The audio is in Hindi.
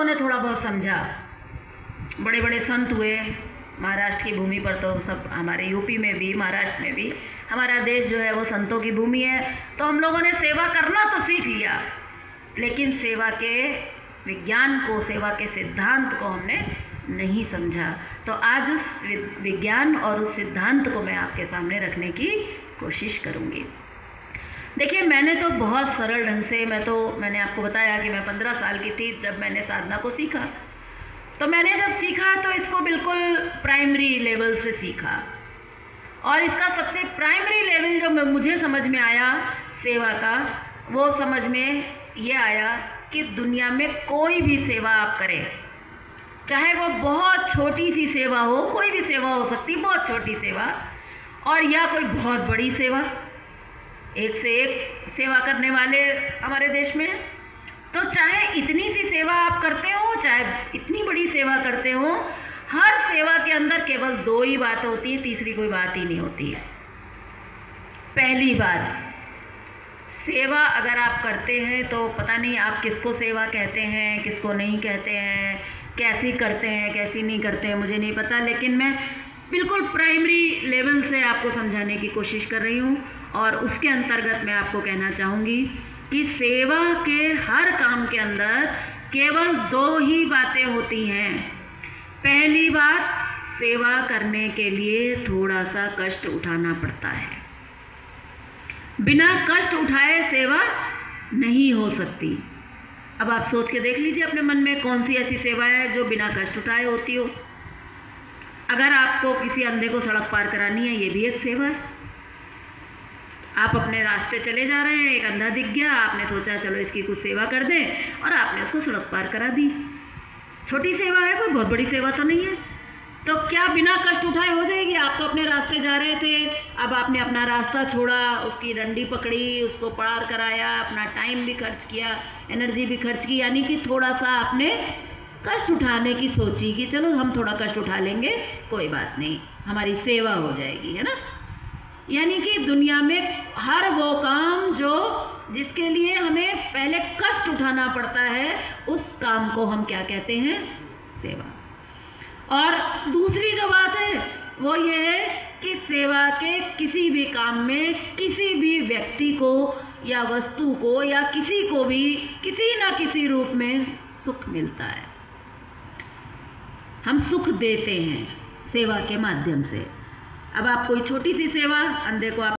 ने थोड़ा बहुत समझा। बड़े बड़े संत हुए महाराष्ट्र की भूमि पर, तो सब हमारे यूपी में भी महाराष्ट्र में भी हमारा देश जो है वो संतों की भूमि है। तो हम लोगों ने सेवा करना तो सीख लिया, लेकिन सेवा के विज्ञान को, सेवा के सिद्धांत को हमने नहीं समझा। तो आज उस विज्ञान और उस सिद्धांत को मैं आपके सामने रखने की कोशिश करूँगी। देखिए, मैंने तो बहुत सरल ढंग से, मैंने आपको बताया कि मैं 15 साल की थी जब मैंने साधना को सीखा। तो मैंने जब सीखा तो इसको बिल्कुल प्राइमरी लेवल से सीखा, और इसका सबसे प्राइमरी लेवल जो मुझे समझ में आया सेवा का, वो समझ में ये आया कि दुनिया में कोई भी सेवा आप करें, चाहे वो बहुत छोटी सी सेवा हो, कोई भी सेवा हो सकती, बहुत छोटी सेवा, और या कोई बहुत बड़ी सेवा, एक से एक सेवा करने वाले हमारे देश में। तो चाहे इतनी सी सेवा आप करते हो, चाहे इतनी बड़ी सेवा करते हो, हर सेवा के अंदर केवल 2 ही बातें होती हैं, तीसरी कोई बात ही नहीं होती है। पहली बात, सेवा अगर आप करते हैं तो पता नहीं आप किसको सेवा कहते हैं, किसको नहीं कहते हैं, कैसी करते हैं, कैसी नहीं करते हैं, मुझे नहीं पता, लेकिन मैं बिल्कुल प्राइमरी लेवल से आपको समझाने की कोशिश कर रही हूँ। और उसके अंतर्गत मैं आपको कहना चाहूँगी कि सेवा के हर काम के अंदर केवल 2 ही बातें होती हैं। पहली बात, सेवा करने के लिए थोड़ा सा कष्ट उठाना पड़ता है। बिना कष्ट उठाए सेवा नहीं हो सकती। अब आप सोच के देख लीजिए अपने मन में, कौन सी ऐसी सेवा है जो बिना कष्ट उठाए होती हो। अगर आपको किसी अंधे को सड़क पार करानी है, ये भी एक सेवा है। आप अपने रास्ते चले जा रहे हैं, एक अंधा दिख गया, आपने सोचा चलो इसकी कुछ सेवा कर दें, और आपने उसको सड़क पार करा दी। छोटी सेवा है, कोई बहुत बड़ी सेवा तो नहीं है। तो क्या बिना कष्ट उठाए हो जाएगी? आप तो अपने रास्ते जा रहे थे, अब आपने अपना रास्ता छोड़ा, उसकी डंडी पकड़ी, उसको पार कराया, अपना टाइम भी खर्च किया, एनर्जी भी खर्च की, यानी कि थोड़ा सा आपने कष्ट उठाने की सोची कि चलो हम थोड़ा कष्ट उठा लेंगे, कोई बात नहीं, हमारी सेवा हो जाएगी, है ना। यानी कि दुनिया में हर वो काम जिसके लिए हमें पहले कष्ट उठाना पड़ता है, उस काम को हम क्या कहते हैं? सेवा। और दूसरी जो बात है वो ये है कि सेवा के किसी भी काम में किसी भी व्यक्ति को या वस्तु को या किसी को भी किसी ना किसी रूप में सुख मिलता है। हम सुख देते हैं सेवा के माध्यम से। अब आप कोई छोटी सी सेवा, अंधे को आप